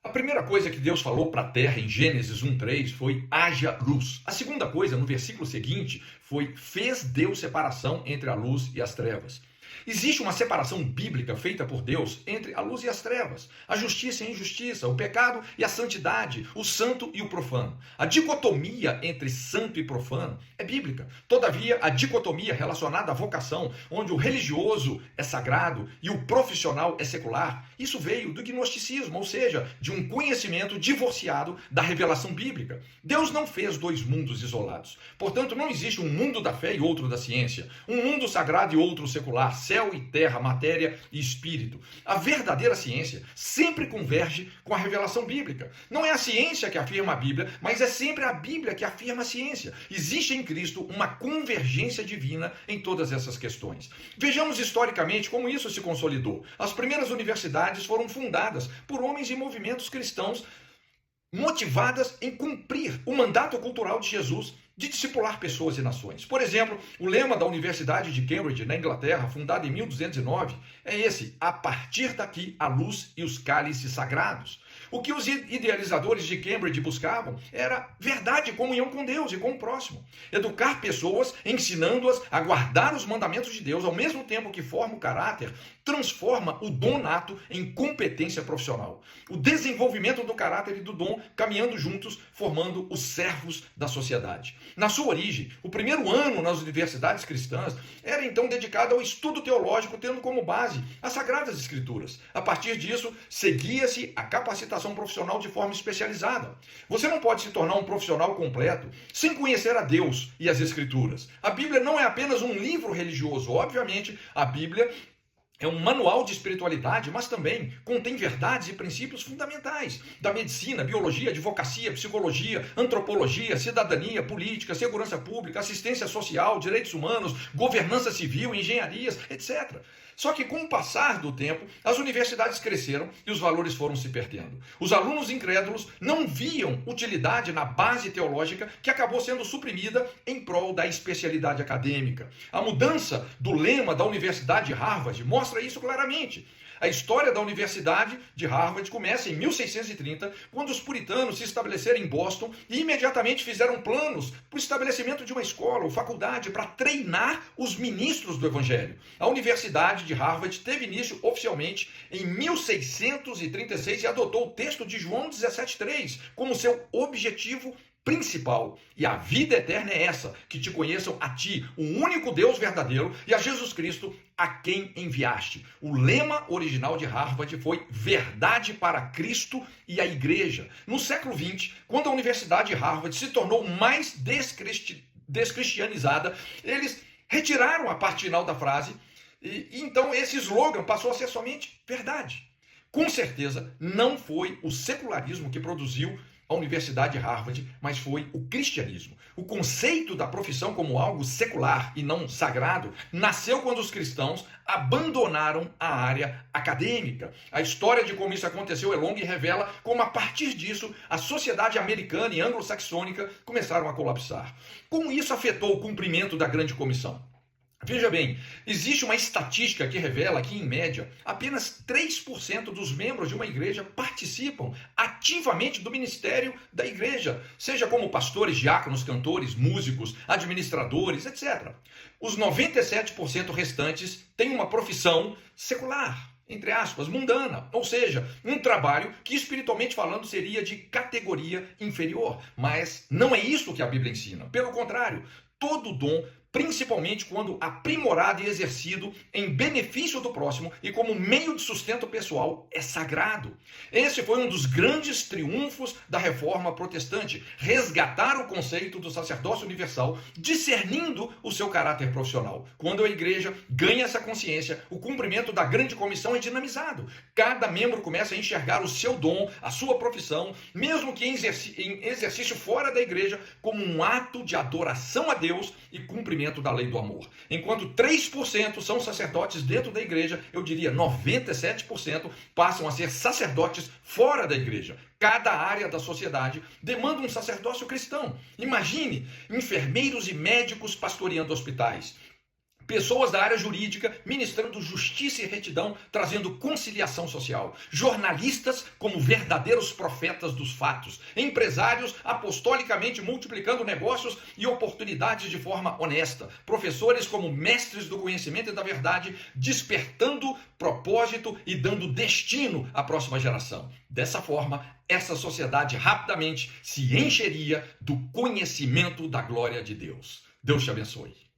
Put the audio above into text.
A primeira coisa que Deus falou para a terra em Gênesis 1:3 foi: haja luz. A segunda coisa, no versículo seguinte, foi: fez Deus separação entre a luz e as trevas. Existe uma separação bíblica feita por Deus entre a luz e as trevas, a justiça e a injustiça, o pecado e a santidade, o santo e o profano. A dicotomia entre santo e profano é bíblica. Todavia, a dicotomia relacionada à vocação, onde o religioso é sagrado e o profissional é secular, isso veio do gnosticismo, ou seja, de um conhecimento divorciado da revelação bíblica. Deus não fez dois mundos isolados. Portanto, não existe um mundo da fé e outro da ciência, um mundo sagrado e outro secular, céu e terra, matéria e espírito. A verdadeira ciência sempre converge com a revelação bíblica. Não é a ciência que afirma a Bíblia, mas é sempre a Bíblia que afirma a ciência. Existe em Cristo uma convergência divina em todas essas questões. Vejamos historicamente como isso se consolidou. As primeiras universidades foram fundadas por homens e movimentos cristãos motivadas em cumprir o mandato cultural de Jesus de discipular pessoas e nações. Por exemplo, o lema da Universidade de Cambridge, na Inglaterra, fundada em 1209, é esse: a partir daqui a luz e os cálices sagrados. O que os idealizadores de Cambridge buscavam era verdade e comunhão com Deus e com o próximo. Educar pessoas, ensinando-as a guardar os mandamentos de Deus, ao mesmo tempo que forma o caráter, transforma o dom nato em competência profissional. O desenvolvimento do caráter e do dom caminhando juntos, formando os servos da sociedade. Na sua origem, o primeiro ano nas universidades cristãs era então dedicado ao estudo teológico, tendo como base as Sagradas Escrituras. A partir disso, seguia-se a capacitação profissional de forma especializada. Você não pode se tornar um profissional completo sem conhecer a Deus e as Escrituras. A Bíblia não é apenas um livro religioso. Obviamente, a Bíblia é um manual de espiritualidade, mas também contém verdades e princípios fundamentais da medicina, biologia, advocacia, psicologia, antropologia, cidadania, política, segurança pública, assistência social, direitos humanos, governança civil, engenharias, etc. Só que com o passar do tempo, as universidades cresceram e os valores foram se perdendo. Os alunos incrédulos não viam utilidade na base teológica que acabou sendo suprimida em prol da especialidade acadêmica. A mudança do lema da Universidade de Harvard mostra isso claramente. A história da Universidade de Harvard começa em 1630, quando os puritanos se estabeleceram em Boston e imediatamente fizeram planos para o estabelecimento de uma escola ou faculdade para treinar os ministros do Evangelho. A Universidade de Harvard teve início oficialmente em 1636 e adotou o texto de João 17,3 como seu objetivo principal. E a vida eterna é essa: que te conheçam a ti, o único Deus verdadeiro, e a Jesus Cristo, a quem enviaste. O lema original de Harvard foi verdade para Cristo e a igreja. No século XX, quando a Universidade de Harvard se tornou mais descristianizada, eles retiraram a parte final da frase e então esse slogan passou a ser somente verdade. Com certeza, não foi o secularismo que produziu a Universidade de Harvard, mas foi o cristianismo. O conceito da profissão como algo secular e não sagrado nasceu quando os cristãos abandonaram a área acadêmica. A história de como isso aconteceu é longa e revela como, a partir disso, a sociedade americana e anglo-saxônica começaram a colapsar. Como isso afetou o cumprimento da Grande Comissão? Veja bem, existe uma estatística que revela que, em média, apenas 3% dos membros de uma igreja participam ativamente do ministério da igreja, seja como pastores, diáconos, cantores, músicos, administradores, etc. Os 97% restantes têm uma profissão secular, entre aspas, mundana, ou seja, um trabalho que, espiritualmente falando, seria de categoria inferior. Mas não é isso que a Bíblia ensina. Pelo contrário, todo dom, principalmente quando aprimorado e exercido em benefício do próximo e como meio de sustento pessoal, é sagrado. Esse foi um dos grandes triunfos da Reforma Protestante: resgatar o conceito do sacerdócio universal, discernindo o seu caráter profissional. Quando a igreja ganha essa consciência, o cumprimento da Grande Comissão é dinamizado. Cada membro começa a enxergar o seu dom, a sua profissão, mesmo que em exercício fora da igreja, como um ato de adoração a Deus e cumprimento da lei do amor. Enquanto 3% são sacerdotes dentro da igreja, eu diria 97% passam a ser sacerdotes fora da igreja. Cada área da sociedade demanda um sacerdócio cristão. Imagine enfermeiros e médicos pastoreando hospitais, pessoas da área jurídica ministrando justiça e retidão, trazendo conciliação social, jornalistas como verdadeiros profetas dos fatos, empresários apostolicamente multiplicando negócios e oportunidades de forma honesta, professores como mestres do conhecimento e da verdade, despertando propósito e dando destino à próxima geração. Dessa forma, essa sociedade rapidamente se encheria do conhecimento da glória de Deus. Deus te abençoe.